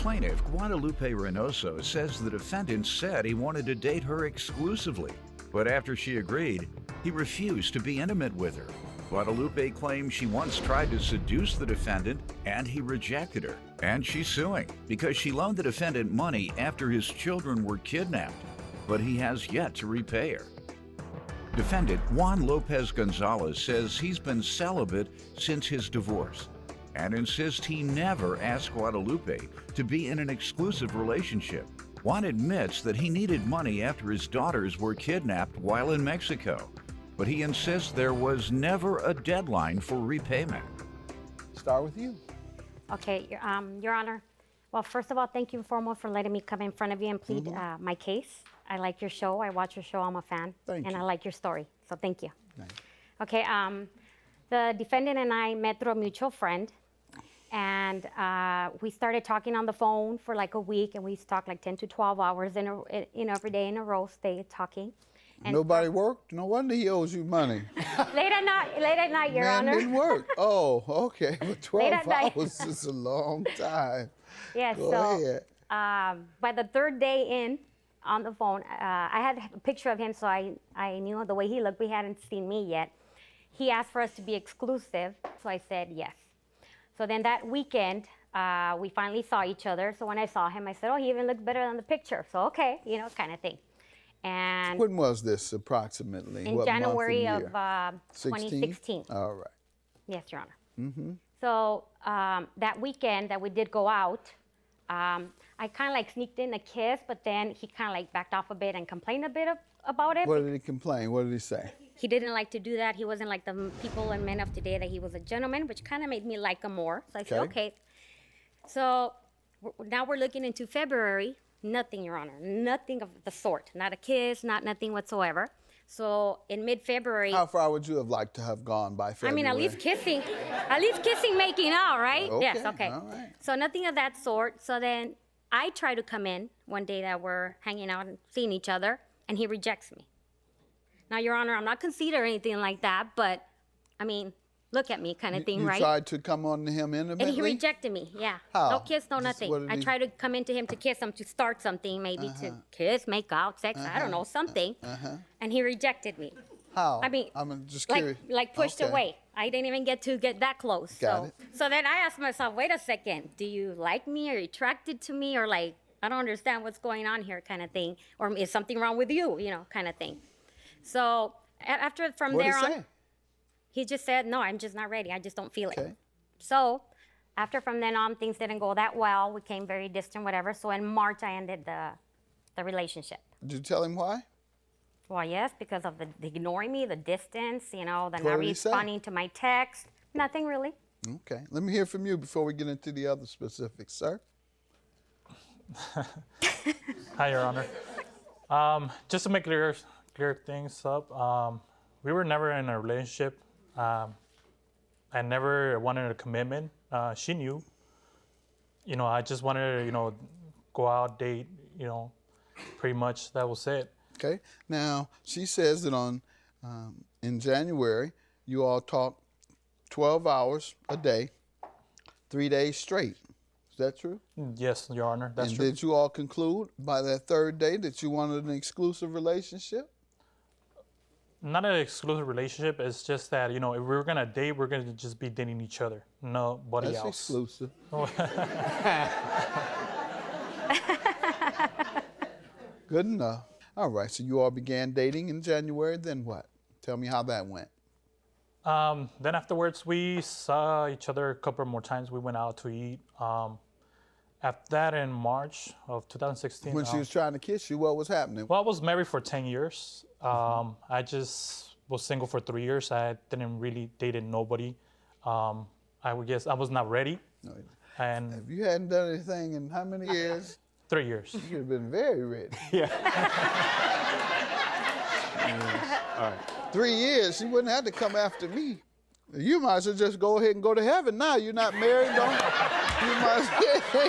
plaintiff, Guadalupe Reynoso, says the defendant said he wanted to date her exclusively, but after she agreed, he refused to be intimate with her. Guadalupe claims she once tried to seduce the defendant and he rejected her. And she's suing because she loaned the defendant money after his children were kidnapped, but he has yet to repay her. Defendant Juan Lopez Gonzalez says he's been celibate since his divorce and insists he never asked Guadalupe to be in an exclusive relationship. Juan admits that he needed money after his daughters were kidnapped while in Mexico, but he insists there was never a deadline for repayment. Start with you. Okay, Your Honor. Well, first of all, thank you foremost for letting me come in front of you and plead my case. I like your show. I watch your show. I'm a fan. Thank you. I like your story. So thank you. Thank you. Okay, the defendant and I met through a mutual friend, and we started talking on the phone for like a week, and we talked like 10 to 12 hours every day in a row, stay talking. And nobody worked? No wonder he owes you money. Late at night, Your Honor. Man didn't work. Oh, okay. But 12 hours is a long time. Yes, Go ahead. By the third day in on the phone, I had a picture of him, so I knew the way he looked. We hadn't seen me yet. He asked for us to be exclusive, so I said yes. So then that weekend, we finally saw each other. So when I saw him, I said, oh, he even looks better than the picture. So okay, you know, kind of thing. And when was this approximately? In what January month of 2016. All right. Yes, Your Honor. So that weekend that we did go out, I kind of like sneaked in a kiss, but then he kind of like backed off a bit and complained a bit about it. What did he complain? What did he say? He didn't like to do that. He wasn't like the people and men of today that he was a gentleman, which kind of made me like him more. So I said, okay. So now we're looking into February. Nothing, Your Honor. Nothing of the sort. Not a kiss, nothing whatsoever. So in mid-February. How far would you have liked to have gone by February? I mean, at least kissing, making out, right? Okay. Yes, okay. All right. So nothing of that sort. So then I try to come in one day that we're hanging out and seeing each other, and he rejects me. Now, Your Honor, I'm not conceited or anything like that, but I mean, look at me kind of thing, right? You tried to come on to him intimately? And he rejected me, yeah. How? No kiss, no nothing. I tried to come into him to kiss him, to start something, maybe to kiss, make out, sex, I don't know, something. And he rejected me. How? I mean, I'm just curious. Like pushed away. I didn't even get that close. Got it. So then I asked myself, wait a second, do you like me? Are you attracted to me? Or like, I don't understand what's going on here kind of thing. Or is something wrong with you, you know, kind of thing. So from there on. What did he say? He just said, no, I'm just not ready. I just don't feel it. So from then on, things didn't go that well. We became very distant, whatever. So in March, I ended the relationship. Did you tell him why? Well, yes, because of the ignoring me, the distance, you know, the not responding to my text. Nothing really. Okay. Let me hear from you before we get into the other specifics, sir. Hi, Your Honor. Just to make clear things up, we were never in a relationship. I never wanted a commitment. She knew. You know, I just wanted to, you know, go out, date, you know, pretty much that was it. Okay. Now, she says that in January, you all talked 12 hours a day, 3 days straight. Is that true? Yes, Your Honor, that's true. And did you all conclude by that third day that you wanted an exclusive relationship? Not an exclusive relationship. It's just that, you know, if we're going to date, we're going to just be dating each other. Nobody else. That's exclusive. Good enough. All right, so you all began dating in January, then what? Tell me how that went. Then afterwards, we saw each other a couple more times. We went out to eat. After that, in March of 2016. When she was trying to kiss you, what was happening? Well, I was married for 10 years. I just was single for 3 years. I didn't really dated nobody. I would guess I was not ready. No. And if you hadn't done anything in how many years? 3 years. You should have been very ready. Yeah. All right. 3 years, she wouldn't have to come after me. You might as well just go ahead and go to heaven now. You're not married, don't you? You might as well,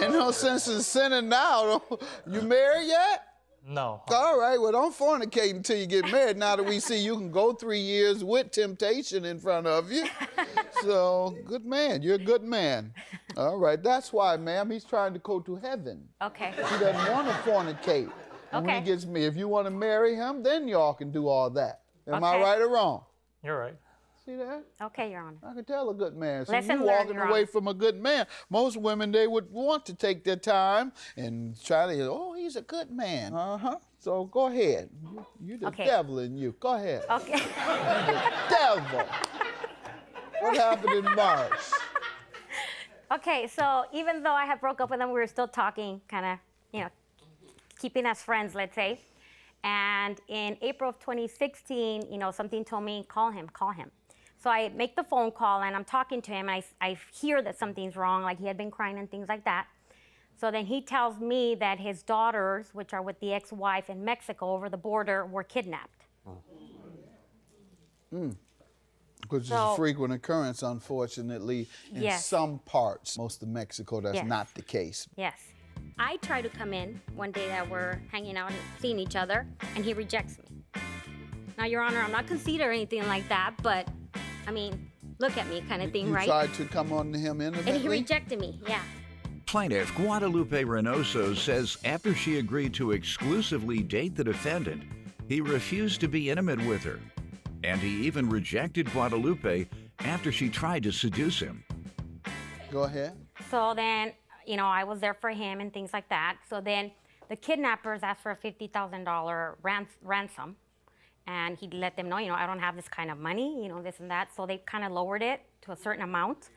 ain't no sense in sinning now. You married yet? No. All right, well, don't fornicate until you get married. Now that we see you can go 3 years with temptation in front of you. So, good man. You're a good man. All right, that's why, ma'am, he's trying to go to heaven. Okay. He doesn't want to fornicate. And when he Okay. gets me, if you want to marry him, then y'all can do all that. Am I Okay. right or wrong? You're right. See that? Okay, Your Honor. I can tell a good man. So Lesson you learned, walking Your away Honor. from a good man. Most women, they would want to take their time and try to, oh, he's a good man. Uh-huh. So go ahead. You the Okay. devil in you. Go ahead. Okay. Devil. What happened in March? Okay, so even though I had broke up with him, we were still talking, kind of, keeping as friends, let's say. And in April of 2016, something told me, call him. So I make the phone call, and I'm talking to him, and I hear that something's wrong, like he had been crying and things like that. So then he tells me that his daughters, which are with the ex-wife in Mexico over the border, were kidnapped. Which is a So- frequent occurrence, unfortunately, in Yes. some parts. Most of Mexico, that's Yes. not the case. Yes. I try to come in one day that we're hanging out and seeing each other, and he rejects me. Now, Your Honor, I'm not conceited or anything like that, but, I mean, look at me kind of thing, You right? tried to come on to him And he intimately? rejected me, yeah. Plaintiff Guadalupe Reynoso says after she agreed to exclusively date the defendant, he refused to be intimate with her. And he even rejected Guadalupe after she tried to seduce him. Go ahead. So then, I was there for him and things like that. So then the kidnappers asked for a $50,000 ransom. And he let them know, I don't have this kind of money, this and that. So they kind of lowered it to a certain amount.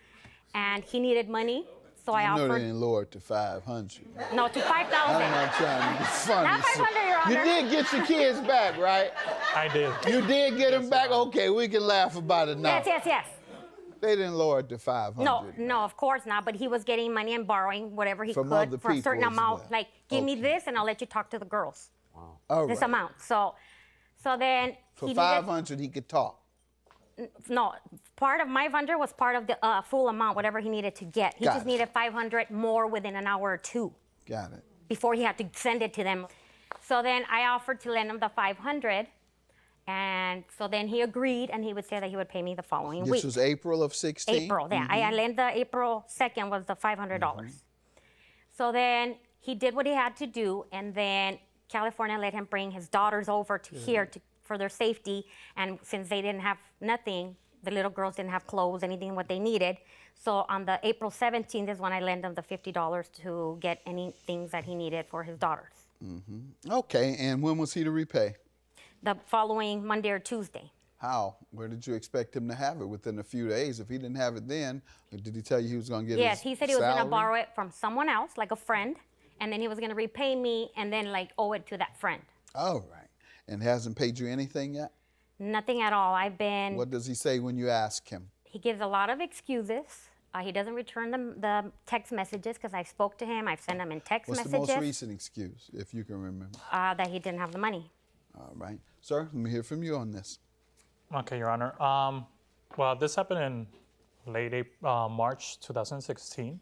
And he needed money. So I No, they offered, didn't lower it to 500. no, to I'm 5,000. not trying to be funny. Not 500, Your You Honor. did get your kids back, right? I did. You did get them back? Okay, we can laugh about it now. Yes. They didn't lower it to 500. No, of course not. But he was getting money and borrowing whatever he From could other for a certain people as amount. well. Like, give me Okay. this and I'll let you talk to the girls. All This right. amount. So then For he needed, 500, he could talk. no, part of my vendor was part of the full amount, whatever he needed to get. He Got just it. needed 500 more within an hour or two Got it. before he had to send it to them. So then I offered to lend him the 500. And so then he agreed, and he would say that he would pay me the following This week. was April of 16? April, yeah. I lent the April 2nd was the $500. So then he did what he had to do, and then California let him bring his daughters over to here for their safety. And since they didn't have nothing, the little girls didn't have clothes, anything what they needed. So on the April 17th is when I lent him the $50 to get any things that he needed for his daughters. Okay, and when was he to repay? The following Monday or Tuesday. How? Where did you expect him to have it? Within a few days? If he didn't have it then, did he tell you he was going to get Yes, his he said he was going to salary? borrow it from someone else, like a friend, and then he was going to repay me and then like owe it to that friend. All right. And hasn't paid you anything yet? Nothing at all. What does he say when you ask him? He gives a lot of excuses. He doesn't return the text messages because I spoke to him. I've sent him in text What's the messages most recent excuse, if you can remember? that he didn't have the money. All right. Sir, let me hear from you on this. Okay, Your Honor. Well, this happened in late March 2016.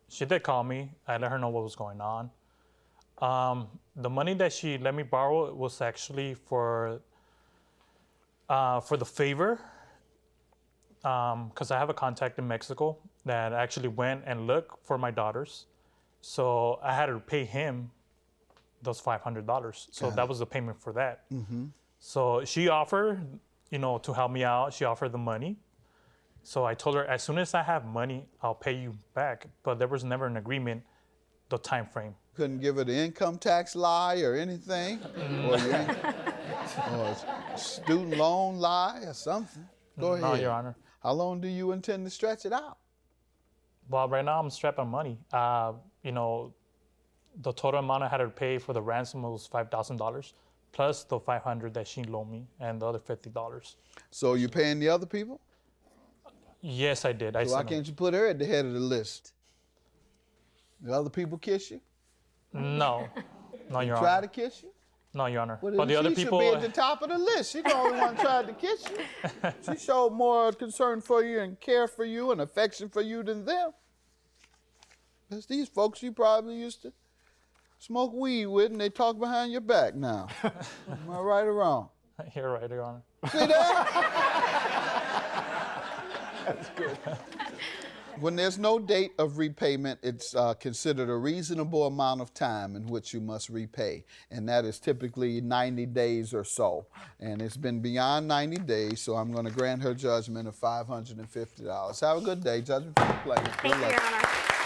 She did call me. I let her know what was going on. The money that she let me borrow was actually for the favor, because I have a contact in Mexico that actually went and looked for my daughters. So I had to pay him those $500. So that was the payment for that. So she offered, to help me out. She offered the money. So I told her, as soon as I have money, I'll pay you back. But there was never an agreement, the time frame. Couldn't give her the income tax lie or anything? Or a student loan lie or something? Go ahead. No, Your Honor. How long do you intend to stretch it out? Well, right now I'm strapped on money. The total amount I had to pay for the ransom was $5,000, plus the $500 that she loaned me, and the other $50. So you're paying the other people? Yes, I did. So why sent them. can't you put her at the head of the list? The other people kiss you? No, Your Try Honor. to kiss you? No, Your Honor. Well, But the other she people, should be at the top of the list. She's the only one tried to kiss you. She showed more concern for you and care for you and affection for you than them. Because these folks you probably used to smoke weed with and they talk behind your back now. Am I right or wrong? You're right, Your Honor. See that? That's good. When there's no date of repayment, it's considered a reasonable amount of time in which you must repay, and that is typically 90 days or so. And it's been beyond 90 days, so I'm going to grant her judgment of $550. Have a good day. Judgment for the plaintiff. Thank you, Your Honor.